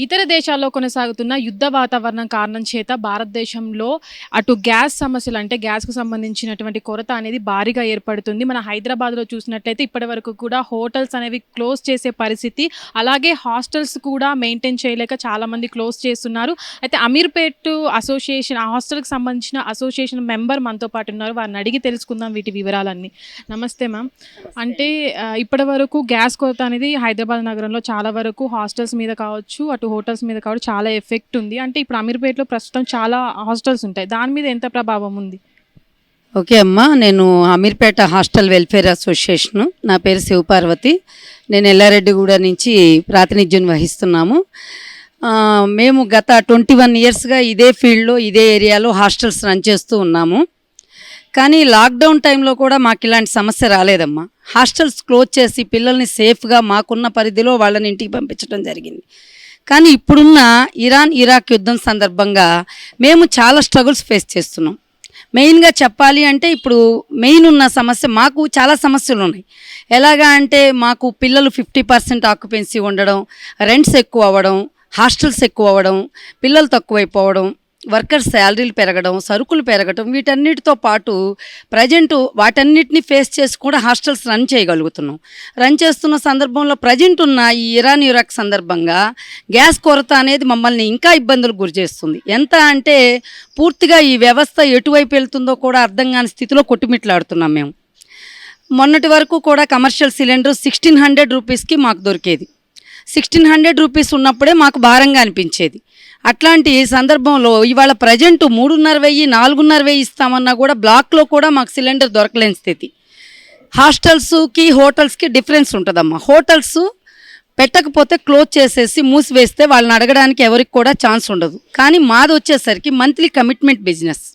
ఇతర దేశాల్లో కొనసాగుతున్న యుద్ధ వాతావరణం కారణం చేత భారతదేశంలో అటు గ్యాస్ సమస్యలు అంటే గ్యాస్‌కు సంబంధించినటువంటి కొరత అనేది భారీగా ఏర్పడుతుంది. మన హైదరాబాద్‌లో చూసినట్లయితే ఇప్పటివరకు కూడా హోటల్స్ అనేవి క్లోజ్ చేసే పరిస్థితి. అలాగే హాస్టల్స్ కూడా మెయింటైన్ చేయలేక చాలామంది క్లోజ్ చేస్తున్నారు. అయితే అమీర్‌పేట్ అసోసియేషన్ ఆ హాస్టల్‌కి సంబంధించిన అసోసియేషన్ మెంబర్ మనతో పాటు ఉన్నారు. వారిని అడిగి తెలుసుకుందాం వీటి వివరాలన్నీ. నమస్తే మ్యామ్. అంటే ఇప్పటివరకు గ్యాస్ కొరత అనేది హైదరాబాద్ నగరంలో చాలా వరకు హాస్టల్స్ మీద కావచ్చు, అటు హోటల్స్ మీద కావచ్చు చాలా ఎఫెక్ట్ ఉంది. అంటే ఇప్పుడు అమీర్‌పేట్‌లో ప్రస్తుతం చాలా హాస్టల్స్ ఉంటాయి. దాని మీద ఎంత ప్రభావం ఉంది? ఓకే అమ్మా, నేను అమీర్పేట హాస్టల్ వెల్ఫేర్ అసోసియేషను. నా పేరు శివపార్వతి. నేను ఎల్లారెడ్డిగూడ నుంచి ప్రాతినిధ్యం వహిస్తున్నాము. మేము గత 21 ఇయర్స్గా ఇదే ఫీల్డ్లో ఇదే ఏరియాలో హాస్టల్స్ రన్ చేస్తూ ఉన్నాము. కానీ లాక్డౌన్ టైంలో కూడా మాకు ఇలాంటి సమస్య రాలేదమ్మా. హాస్టల్స్ క్లోజ్ చేసి పిల్లల్ని సేఫ్గా మాకున్న పరిధిలో వాళ్ళని ఇంటికి పంపించడం జరిగింది. కానీ ఇప్పుడున్న ఇరాక్ యుద్ధం సందర్భంగా మేము చాలా స్ట్రగుల్స్ ఫేస్ చేస్తున్నాం. మెయిన్గా చెప్పాలి అంటే ఇప్పుడు మెయిన్ ఉన్న సమస్య, మాకు చాలా సమస్యలు ఉన్నాయి. ఎలాగా అంటే మాకు పిల్లలు 50% ఆక్యుపెన్సీ ఉండడం, రెంట్స్ ఎక్కువ అవ్వడం, హాస్టల్స్ ఎక్కువ అవ్వడం, పిల్లలు తక్కువైపోవడం, వర్కర్స్ శాలరీలు పెరగడం, సరుకులు పెరగడం, వీటన్నిటితో పాటు ప్రజెంట్ వాటన్నిటిని ఫేస్ చేసి కూడా హాస్టల్స్ రన్ చేయగలుగుతున్నాం. రన్ చేస్తున్న సందర్భంలో ప్రజెంట్ ఉన్న ఈ ఇరాక్ సందర్భంగా గ్యాస్ కొరత అనేది మమ్మల్ని ఇంకా ఇబ్బందులకు గురి చేస్తుంది. ఎంత అంటే పూర్తిగా ఈ వ్యవస్థ ఎటువైపు వెళ్తుందో కూడా అర్థం కాని స్థితిలో కొట్టుమిట్లాడుతున్నాం మేము. మొన్నటి వరకు కూడా కమర్షియల్ సిలిండర్ 1600 రూపీస్కి మాకు దొరికేది. 1600 రూపీస్ ఉన్నప్పుడే మాకు భారంగా అనిపించేది. అట్లాంటి సందర్భంలో ఇవాళ ప్రజెంట్ 3500, 4500 ఇస్తామన్నా కూడా బ్లాక్లో కూడా మాకు సిలిండర్ దొరకలేని స్థితి. హాస్టల్స్కి హోటల్స్కి డిఫరెన్స్ ఉంటుందమ్మా. హోటల్స్ పెట్టకపోతే క్లోజ్ చేసేసి మూసివేస్తే వాళ్ళని అడగడానికి ఎవరికి కూడా ఛాన్స్ ఉండదు. కానీ మాది వచ్చేసరికి మంత్లీ కమిట్మెంట్ బిజినెస్.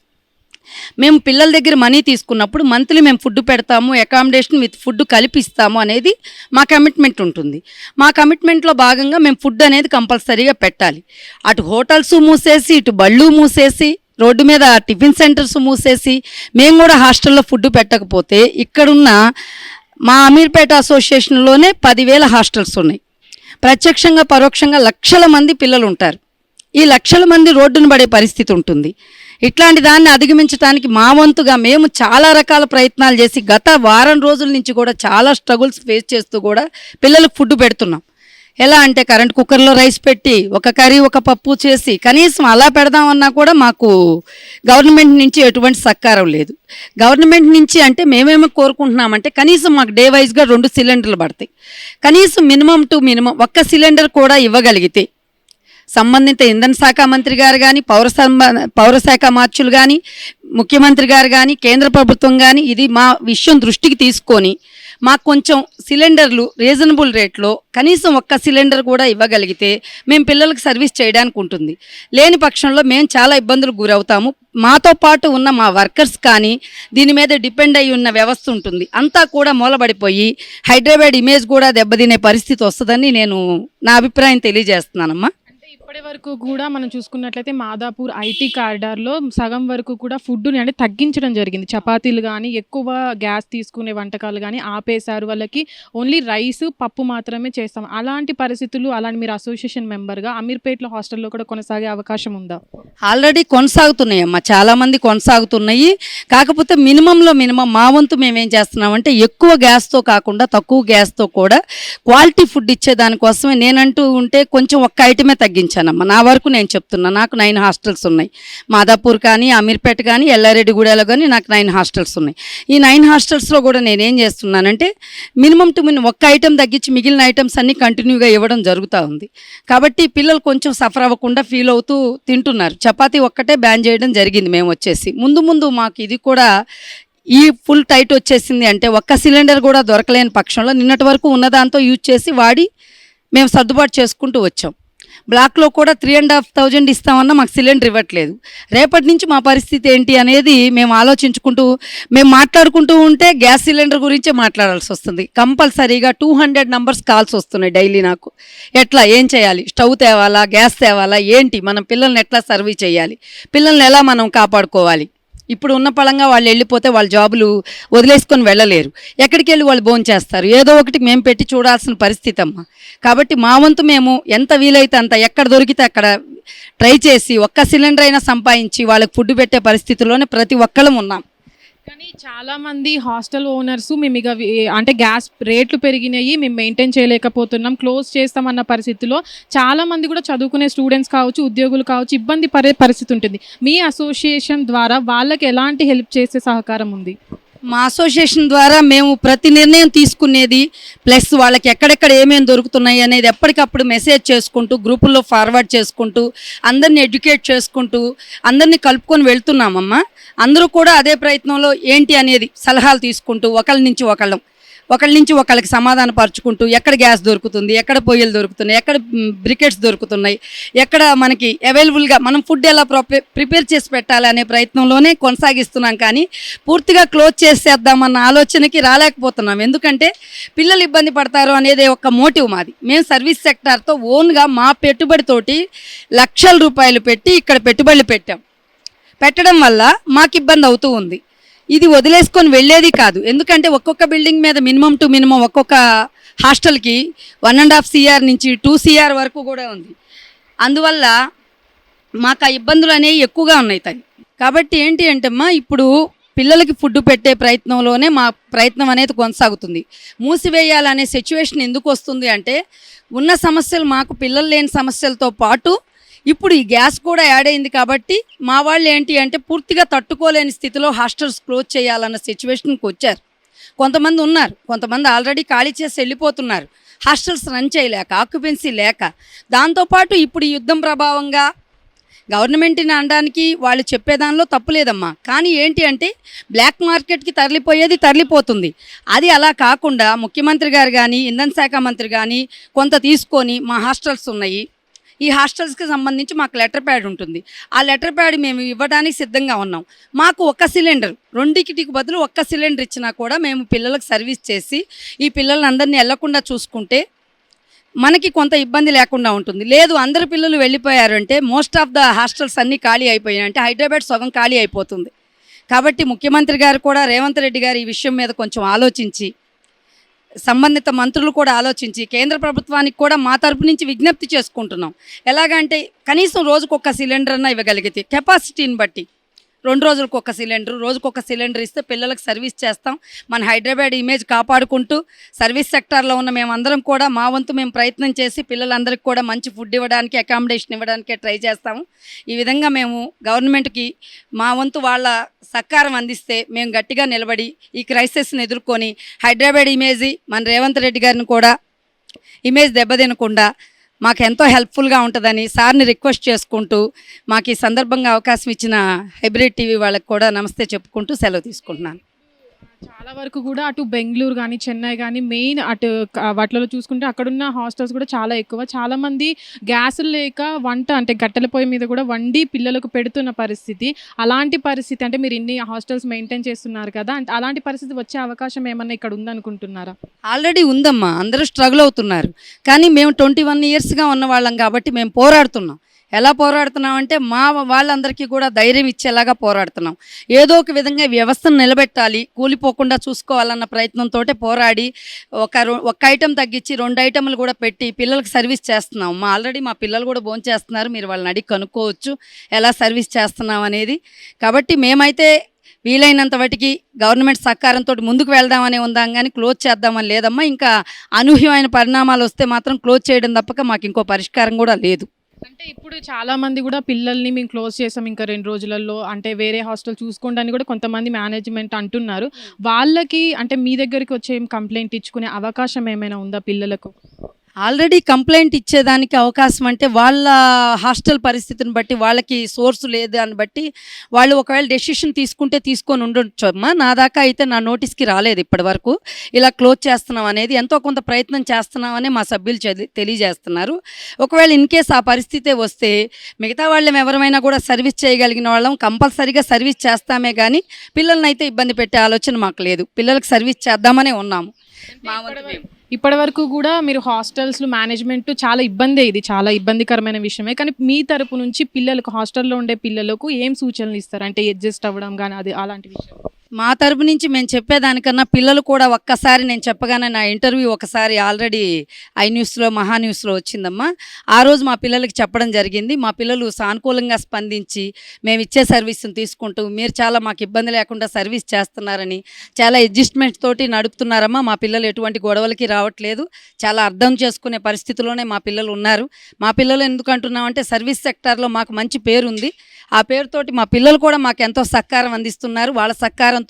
మేము పిల్లల దగ్గర మనీ తీసుకున్నప్పుడు మంత్లీ మేము ఫుడ్ పెడతాము, అకామిడేషన్ విత్ ఫుడ్ కలిపిస్తాము అనేది మా కమిట్మెంట్ ఉంటుంది. మా కమిట్మెంట్లో భాగంగా మేము ఫుడ్ అనేది కంపల్సరీగా పెట్టాలి. అటు హోటల్స్ మూసేసి, ఇటు బళ్ళు మూసేసి, రోడ్డు మీద టిఫిన్ సెంటర్స్ మూసేసి మేము కూడా హాస్టల్లో ఫుడ్ పెట్టకపోతే ఇక్కడున్న మా అమీర్పేట అసోసియేషన్లోనే 10,000 హాస్టల్స్ ఉన్నాయి. ప్రత్యక్షంగా పరోక్షంగా లక్షల మంది పిల్లలు ఉంటారు. ఈ లక్షల మంది రోడ్డును పడే పరిస్థితి ఉంటుంది. ఇట్లాంటి దాన్ని అధిగమించడానికి మా వంతుగా మేము చాలా రకాల ప్రయత్నాలు చేసి గత వారం రోజుల నుంచి కూడా చాలా స్ట్రగుల్స్ ఫేస్ చేస్తూ కూడా పిల్లలకు ఫుడ్ పెడుతున్నాం. ఎలా అంటే కరెంట్ కుక్కర్లో రైస్ పెట్టి ఒక కర్రీ ఒక పప్పు చేసి కనీసం అలా పెడదామన్నా కూడా మాకు గవర్నమెంట్ నుంచి ఎటువంటి సహకారం లేదు. గవర్నమెంట్ నుంచి అంటే మేమేమో కోరుకుంటున్నామంటే కనీసం మాకు డే వైజ్గా 2 సిలిండర్లు పడతాయి. కనీసం మినిమం టు మినిమం ఒక్క సిలిండర్ కూడా ఇవ్వగలిగితే సంబంధిత ఇంధన శాఖ మంత్రి గారు కానీ, పౌరశాఖ మార్చులు కానీ, ముఖ్యమంత్రి గారు కానీ, కేంద్ర ప్రభుత్వం కానీ ఇది మా విషయం దృష్టికి తీసుకొని మాకు కొంచెం సిలిండర్లు రీజనబుల్ రేట్లో కనీసం ఒక్క సిలిండర్ కూడా ఇవ్వగలిగితే మేము పిల్లలకు సర్వీస్ చేయడానికి ఉంటుంది. లేని పక్షంలో మేము చాలా ఇబ్బందులకు గురవుతాము. మాతో పాటు ఉన్న మా వర్కర్స్ కానీ దీని మీద డిపెండ్ అయి ఉన్న వ్యవస్థ ఉంటుంది, అంతా కూడా మూలబడిపోయి హైదరాబాద్ ఇమేజ్ కూడా దెబ్బతినే పరిస్థితి వస్తుందని నేను నా అభిప్రాయం తెలియజేస్తున్నానమ్మా. ఇప్పటి వరకు కూడా మనం చూసుకున్నట్లయితే మాదాపూర్ ఐటీ కారిడార్లో సగం వరకు కూడా ఫుడ్ని అంటే తగ్గించడం జరిగింది. చపాతీలు కానీ, ఎక్కువ గ్యాస్ తీసుకునే వంటకాలు కానీ ఆపేశారు. వాళ్ళకి ఓన్లీ రైస్, పప్పు మాత్రమే చేస్తాం. అలాంటి పరిస్థితులు అలాంటి మీరు అసోసియేషన్ మెంబర్గా అమీర్పేట్లో హాస్టల్లో కూడా కొనసాగే అవకాశం ఉందా? ఆల్రెడీ కొనసాగుతున్నాయమ్మా, చాలామంది కొనసాగుతున్నాయి. కాకపోతే మినిమంలో మినిమం మా వంతు మేమేం చేస్తున్నామంటే ఎక్కువ గ్యాస్తో కాకుండా తక్కువ గ్యాస్తో కూడా క్వాలిటీ ఫుడ్ ఇచ్చే దానికోసమే నేనంటూ ఉంటే కొంచెం ఒక్క ఐటమే తగ్గించాను. నా వరకు నేను చెప్తున్నా. నాకు 9 హాస్టల్స్ ఉన్నాయి. మాదాపూర్ కానీ, అమీర్పేట కానీ, ఎల్లారెడ్డిగూడలో కానీ నాకు 9 హాస్టల్స్ ఉన్నాయి. ఈ 9 హాస్టల్స్లో కూడా నేనేం చేస్తున్నానంటే మినిమం టు మినిమం ఒక్క ఐటెం తగ్గించి మిగిలిన ఐటమ్స్ అన్నీ కంటిన్యూగా ఇవ్వడం జరుగుతూ ఉంది. కాబట్టి పిల్లలు కొంచెం సఫర్ అవ్వకుండా ఫీల్ అవుతూ తింటున్నారు. చపాతీ ఒక్కటే బ్యాన్ చేయడం జరిగింది. మేము వచ్చేసి ముందు మాకు ఇది కూడా ఈ ఫుల్ టైట్ వచ్చేసింది అంటే ఒక్క సిలిండర్ కూడా దొరకలేని పక్షంలో నిన్నటి వరకు ఉన్నదాంతో యూజ్ చేసి వాడి మేము సర్దుబాటు చేసుకుంటూ వచ్చాం. బ్లాక్లో కూడా 3,500 ఇస్తామన్నా మాకు సిలిండర్ ఇవ్వట్లేదు. రేపటి నుంచి మా పరిస్థితి ఏంటి అనేది మేము ఆలోచించుకుంటూ మేము మాట్లాడుకుంటూ ఉంటే గ్యాస్ సిలిండర్ గురించే మాట్లాడాల్సి వస్తుంది. కంపల్సరీగా 200 నంబర్స్ కాల్స్ వస్తున్నాయి డైలీ. నాకు ఎట్లా ఏం చేయాలి, స్టవ్ తేవాలా, గ్యాస్ తేవాలా, ఏంటి మనం పిల్లల్ని ఎట్లా సర్వీస్ చేయాలి, పిల్లల్ని ఎలా మనం కాపాడుకోవాలి, ఇప్పుడు ఉన్న పళంగా వాళ్ళు వెళ్ళిపోతే వాళ్ళ జాబులు వదిలేసుకొని వెళ్ళలేరు. ఎక్కడికి వెళ్ళి వాళ్ళు భోంచేస్తారు? ఏదో ఒకటి మేము పెట్టి చూడాల్సిన పరిస్థితి అమ్మ. కాబట్టి మా వంతు మేము ఎంత వీలైతే అంత ఎక్కడ దొరికితే అక్కడ ట్రై చేసి ఒక్క సిలిండర్ అయినా సంపాదించి వాళ్ళకి ఫుడ్ పెట్టే పరిస్థితిలోనే ప్రతి ఒక్కళ్ళం ఉన్నాం. కానీ చాలా మంది హాస్టల్ ఓనర్స్ మేము ఇక అంటే గ్యాస్ రేట్లు పెరిగినాయి, మేము మెయింటైన్ చేయలేకపోతున్నాం, క్లోజ్ చేస్తామన్న పరిస్థితిలో చాలా మంది కూడా చదువుకునే స్టూడెంట్స్ కావచ్చు, ఉద్యోగులు కావచ్చు, ఇబ్బంది పడే పరిస్థితి ఉంటుంది. మీ అసోసియేషన్ ద్వారా వాళ్ళకి ఎలాంటి హెల్ప్ చేసే సహకారం ఉంది? మా అసోసియేషన్ ద్వారా మేము ప్రతి నిర్ణయం తీసుకునేది, ప్లస్ వాళ్ళకి ఎక్కడెక్కడ ఏమేమి దొరుకుతున్నాయి అనేది ఎప్పటికప్పుడు మెసేజ్ చేసుకుంటూ, గ్రూపుల్లో ఫార్వర్డ్ చేసుకుంటూ, అందరిని ఎడ్యుకేట్ చేసుకుంటూ, అందరినీ కలుపుకొని వెళ్తున్నామమ్మా. అందరూ కూడా అదే ప్రయత్నంలో ఏంటి అనేది సలహాలు తీసుకుంటూ ఒకళ్ళ నుంచి ఒకళ్ళకి సమాధాన పరుచుకుంటూ, ఎక్కడ గ్యాస్ దొరుకుతుంది, ఎక్కడ పొయ్యిలు దొరుకుతున్నాయి, ఎక్కడ బ్రికెట్స్ దొరుకుతున్నాయి, ఎక్కడ మనకి అవైలబుల్గా మనం ఫుడ్ ఎలా ప్రిపేర్ చేసి పెట్టాలి అనే ప్రయత్నంలోనే కొనసాగిస్తున్నాం. కానీ పూర్తిగా క్లోజ్ చేసేద్దామన్న ఆలోచనకి రాలేకపోతున్నాం. ఎందుకంటే పిల్లలు ఇబ్బంది పడతారు అనేది ఒక మోటివ్ మాది. మేము సర్వీస్ సెక్టార్తో ఓన్గా మా పెట్టుబడితోటి లక్షల రూపాయలు పెట్టి ఇక్కడ పెట్టుబడులు పెట్టడం వల్ల మాకు ఇబ్బంది అవుతూ ఉంది. ఇది వదిలేసుకొని వెళ్ళేది కాదు. ఎందుకంటే ఒక్కొక్క బిల్డింగ్ మీద మినిమం టు మినిమం ఒక్కొక్క హాస్టల్కి 1.5 CR నుంచి 2 CR వరకు కూడా ఉంది. అందువల్ల మాకు ఆ ఇబ్బందులు అనేవి ఎక్కువగా ఉన్నాయి. కాబట్టి ఏంటి అంటే అమ్మా, ఇప్పుడు పిల్లలకి ఫుడ్ పెట్టే ప్రయత్నంలోనే మా ప్రయత్నం అనేది కొనసాగుతుంది. మూసివేయాలనే సిచ్యువేషన్ ఎందుకు వస్తుంది అంటే, ఉన్న సమస్యలు మాకు పిల్లలు లేని సమస్యలతో పాటు ఇప్పుడు ఈ గ్యాస్ కూడా యాడ్ అయింది. కాబట్టి మా వాళ్ళు ఏంటి అంటే పూర్తిగా తట్టుకోలేని స్థితిలో హాస్టల్స్ క్లోజ్ చేయాలన్న సిచ్యువేషన్కి వచ్చారు. కొంతమంది ఉన్నారు, కొంతమంది ఆల్రెడీ ఖాళీ చేసి వెళ్ళిపోతున్నారు, హాస్టల్స్ రన్ చేయలేక, ఆక్యుపెన్సీ లేక. దాంతోపాటు ఇప్పుడు ఈ యుద్ధం ప్రభావంగా గవర్నమెంట్ని అనడానికి వాళ్ళు చెప్పేదానిలో తప్పులేదమ్మా. కానీ ఏంటి అంటే బ్లాక్ మార్కెట్కి తరలిపోతుంది. అది అలా కాకుండా ముఖ్యమంత్రి గారు కానీ, ఇంధన శాఖ మంత్రి కానీ కొంత తీసుకొని, మా హాస్టల్స్ ఉన్నాయి, ఈ హాస్టల్స్కి సంబంధించి మాకు లెటర్ ప్యాడ్ ఉంటుంది, ఆ లెటర్ ప్యాడ్ మేము ఇవ్వడానికి సిద్ధంగా ఉన్నాం. మాకు ఒక సిలిండర్, రెండింటికి బదులు ఒక్క సిలిండర్ ఇచ్చినా కూడా మేము పిల్లలకు సర్వీస్ చేసి ఈ పిల్లల్ని అందరినీ వెళ్లకుండా చూసుకుంటే మనకి కొంత ఇబ్బంది లేకుండా ఉంటుంది. లేదు అందరు పిల్లలు వెళ్ళిపోయారు అంటే మోస్ట్ ఆఫ్ ద హాస్టల్స్ అన్నీ ఖాళీ అయిపోయాయి అంటే హైదరాబాద్ సగం ఖాళీ అయిపోతుంది. కాబట్టి ముఖ్యమంత్రి గారు కూడా, రేవంత్ రెడ్డి గారు ఈ విషయం మీద కొంచెం ఆలోచించి, సంబంధిత మంత్రులు కూడా ఆలోచించి, కేంద్ర ప్రభుత్వానికి కూడా మా తరపు నుంచి విజ్ఞప్తి చేసుకుంటున్నాం. ఎలాగంటే కనీసం రోజుకొక సిలిండర్ అన్నా ఇవ్వగలిగితే, కెపాసిటీని బట్టి 2 రోజులకు ఒక సిలిండర్, రోజుకొక సిలిండర్ ఇస్తే పిల్లలకు సర్వీస్ చేస్తాం. మన హైదరాబాద్ ఇమేజ్ కాపాడుకుంటూ సర్వీస్ సెక్టార్లో ఉన్న మేమందరం కూడా మా వంతు మేము ప్రయత్నం చేసి పిల్లలందరికీ కూడా మంచి ఫుడ్ ఇవ్వడానికి, అకామిడేషన్ ఇవ్వడానికే ట్రై చేస్తాము. ఈ విధంగా మేము గవర్నమెంట్కి మా వంతు వాళ్ళ సహకారం అందిస్తే మేము గట్టిగా నిలబడి ఈ క్రైసిస్ని ఎదుర్కొని హైదరాబాద్ ఇమేజ్, మన రేవంత్ రెడ్డి గారిని కూడా ఇమేజ్ దెబ్బతినకుండా మాకు ఎంతో హెల్ప్ఫుల్గా ఉంటుందని సార్ని రిక్వెస్ట్ చేసుకుంటూ, మాకు ఈ సందర్భంగా అవకాశం ఇచ్చిన హైబ్రిడ్ టీవీ వాళ్ళకి కూడా నమస్తే చెప్పుకుంటూ సెలవు తీసుకుంటున్నాను. చాలా వరకు కూడా అటు బెంగళూరు కానీ, చెన్నై కానీ, మెయిన్ అటు వాటిలో చూసుకుంటే అక్కడున్న హాస్టల్స్ కూడా చాలా ఎక్కువ. చాలామంది గ్యాసులు లేక వంట అంటే గట్టెల పొయ్యి మీద కూడా వండి పిల్లలకు పెడుతున్న పరిస్థితి. అలాంటి పరిస్థితి అంటే మీరు ఇన్ని హాస్టల్స్ మెయింటైన్ చేస్తున్నారు కదా, అంటే అలాంటి పరిస్థితి వచ్చే అవకాశం ఏమన్నా ఇక్కడ ఉందనుకుంటున్నారా? ఆల్రెడీ ఉందమ్మా, అందరూ స్ట్రగుల్ అవుతున్నారు. కానీ మేము 21 ఇయర్స్గా ఉన్న వాళ్ళం కాబట్టి మేము పోరాడుతున్నాం. ఎలా పోరాడుతున్నామంటే మా వాళ్ళందరికీ కూడా ధైర్యం ఇచ్చేలాగా పోరాడుతున్నాం. ఏదో ఒక విధంగా వ్యవస్థను నిలబెట్టాలి, కూలిపోకుండా చూసుకోవాలన్న ప్రయత్నంతో పోరాడి ఒక ఐటెం తగ్గించి 2 ఐటెంలు కూడా పెట్టి పిల్లలకు సర్వీస్ చేస్తున్నాం. ఆల్రెడీ మా పిల్లలు కూడా భోంచేస్తున్నారు, మీరు వాళ్ళని అడిగి కనుక్కోవచ్చు ఎలా సర్వీస్ చేస్తున్నాం అనేది. కాబట్టి మేమైతే వీలైనంత వాటికి గవర్నమెంట్ సహకారంతో ముందుకు వెళ్దామని ఉందాం, కానీ క్లోజ్ చేద్దామని లేదమ్మా. ఇంకా అనూహ్యమైన పరిణామాలు వస్తే మాత్రం క్లోజ్ చేయడం తప్పక మాకు ఇంకో పరిష్కారం కూడా లేదు. అంటే ఇప్పుడు చాలా మంది కూడా పిల్లల్ని మేము క్లోజ్ చేసాం ఇంకా 2 రోజులలో, అంటే వేరే హాస్టల్ చూసుకోండి అని కూడా కొంతమంది మేనేజ్మెంట్ అంటున్నారు. వాళ్ళకి అంటే మీ దగ్గరికి వచ్చే కంప్లైంట్ ఇచ్చుకునే అవకాశం ఏమైనా ఉందా పిల్లలకు? ఆల్రెడీ కంప్లైంట్ ఇచ్చేదానికి అవకాశం అంటే వాళ్ళ హాస్టల్ పరిస్థితిని బట్టి, వాళ్ళకి సోర్సు లేదు దాన్ని బట్టి వాళ్ళు ఒకవేళ డెసిషన్ తీసుకొని ఉండొచ్చు అమ్మా. నా దాకా అయితే నా నోటీస్కి రాలేదు ఇప్పటి వరకు ఇలా క్లోజ్ చేస్తున్నాం అనేది. ఎంతో కొంత ప్రయత్నం చేస్తున్నామని మా సభ్యులు తెలియజేస్తున్నారు. ఒకవేళ ఇన్ కేస్ ఆ పరిస్థితే వస్తే మిగతా వాళ్ళం ఎవరైనా కూడా సర్వీస్ చేయగలిగిన వాళ్ళం కంపల్సరీగా సర్వీస్ చేస్తామే, కానీ పిల్లల్ని అయితే ఇబ్బంది పెట్టే ఆలోచన మాకు లేదు. పిల్లలకు సర్వీస్ చేద్దామనే ఉన్నాము. మా వంతు ఇప్పటి వరకు కూడా మీరు హాస్టల్స్లో మేనేజ్మెంట్ చాలా ఇబ్బందే, ఇది చాలా ఇబ్బందికరమైన విషయమే. కానీ మీ తరపు నుంచి పిల్లలకు, హాస్టల్లో ఉండే పిల్లలకు ఏం సూచనలు ఇస్తారు? అంటే అడ్జస్ట్ అవ్వడం కానీ అది అలాంటి విషయం. మా తరపు నుంచి మేము చెప్పేదానికన్నా పిల్లలు కూడా ఒక్కసారి నేను చెప్పగానే నా ఇంటర్వ్యూ ఒకసారి ఆల్రెడీ ఐన్యూస్లో, మహా న్యూస్లో వచ్చిందమ్మా. ఆ రోజు మా పిల్లలకి చెప్పడం జరిగింది. మా పిల్లలు సానుకూలంగా స్పందించి మేము ఇచ్చే సర్వీస్ని తీసుకుంటూ మీరు చాలా మాకు ఇబ్బంది లేకుండా సర్వీస్ చేస్తున్నారని, చాలా అడ్జస్ట్మెంట్ తోటి నడుపుతున్నారమ్మా. మా పిల్లలు ఎటువంటి గొడవలకి రావట్లేదు, చాలా అర్థం చేసుకునే పరిస్థితిలోనే మా పిల్లలు ఉన్నారు. మా పిల్లలు ఎందుకు అంటున్నామంటే సర్వీస్ సెక్టార్లో మాకు మంచి పేరు ఉంది. ఆ పేరుతోటి మా పిల్లలు కూడా మాకు ఎంతో సహకారం అందిస్తున్నారు. వాళ్ళ సహకారంతో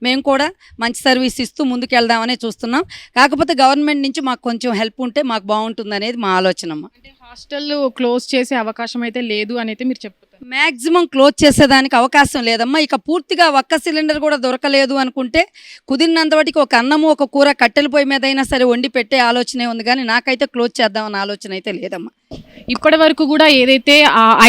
మేము కూడా మంచి సర్వీస్ ఇస్తూ ముందుకెళ్దామనే చూస్తున్నాం. కాకపోతే గవర్నమెంట్ నుంచి మాకు కొంచెం హెల్ప్ ఉంటే మాకు బాగుంటుంది అనేది మా ఆలోచనమ్మ. అంటే హాస్టల్ క్లోజ్ చేసే అవకాశం అయితే లేదు అని అయితే మీరు చెప్తారు. మ్యాక్సిమం క్లోజ్ చేసేదానికి అవకాశం లేదమ్మా. ఇక పూర్తిగా ఒక్క సిలిండర్ కూడా దొరకలేదు అనుకుంటే కుదిరినంత వాటికి ఒక అన్నము, ఒక కూర కట్టెల పొయ్యి మీద అయినా సరే వండి పెట్టే ఆలోచనే ఉంది, కానీ నాకైతే క్లోజ్ చేద్దామన్న ఆలోచన అయితే లేదమ్మా. ఇప్పటి వరకు కూడా ఏదైతే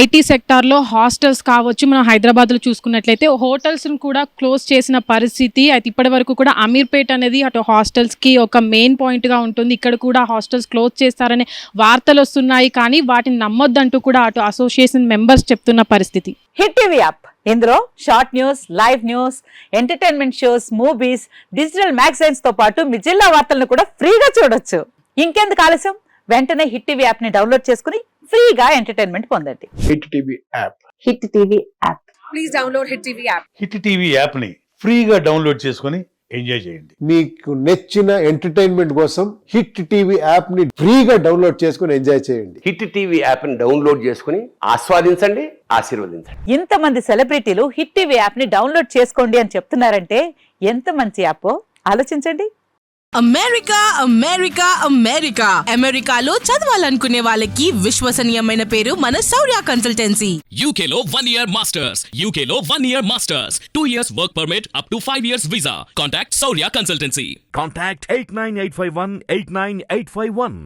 ఐటీ సెక్టార్లో హాస్టల్స్ కావచ్చు, మనం హైదరాబాద్లో చూసుకున్నట్లయితే హోటల్స్ని కూడా క్లోజ్ చేసిన పరిస్థితి అయితే ఇప్పటి వరకు కూడా అమీర్పేట్ అనేది అటు హాస్టల్స్కి ఒక మెయిన్ పాయింట్గా ఉంటుంది. ఇక్కడ కూడా హాస్టల్స్ క్లోజ్ చేస్తారనే వార్తలు వస్తున్నాయి, కానీ వాటిని నమ్మొద్దంటూ కూడా అటు అసోసియేషన్ మెంబర్స్ చెప్తున్న పరిస్థితి. హిట్ టీవీ యాప్, ఇందులో short news, live news, entertainment shows, movies, digital magazines తో పాటు మీ జిల్లా వార్తలను కూడా ఫ్రీగా చూడొచ్చు. ఇంకెందుకు ఆలస్యం, వెంటనే హిట్ టీవీ యాప్ ని డౌన్లోడ్ చేసుకుని ఫ్రీగా ఎంటర్టైన్మెంట్ పొందండి. Hit TV app. Hit TV app. Please download Hit TV app. Hit TV యాప్ని ఫ్రీగా డౌన్లోడ్ చేసుకొని ఎంజాయ్ చేయండి. మీకు నచ్చిన ఎంటర్టైన్మెంట్ కోసం హిట్ టీవీ యాప్ ని ఫ్రీగా డౌన్లోడ్ చేసుకుని ఎంజాయ్ చేయండి. హిట్ టీవీ యాప్ని డౌన్లోడ్ చేసుకుని ఆస్వాదించండి, ఆశీర్వదించండి. ఇంతమంది సెలబ్రిటీలు హిట్ టీవీ యాప్ ని డౌన్లోడ్ చేసుకోండి అని చెప్తున్నారంటే ఎంత మంచి యాప్ ఆలోచించండి. అమెరికా అమెరికా అమెరికా అమెరికాలో చదవాలనుకునే వాళ్ళకి విశ్వసనీయమైన పేరు మన శౌర్య consultancy. UK Law 1 Year Masters. UK Law 1 Year Masters. 2 years work permit up to 5 years visa. Contact Saurya Consultancy. Contact 89851 89851.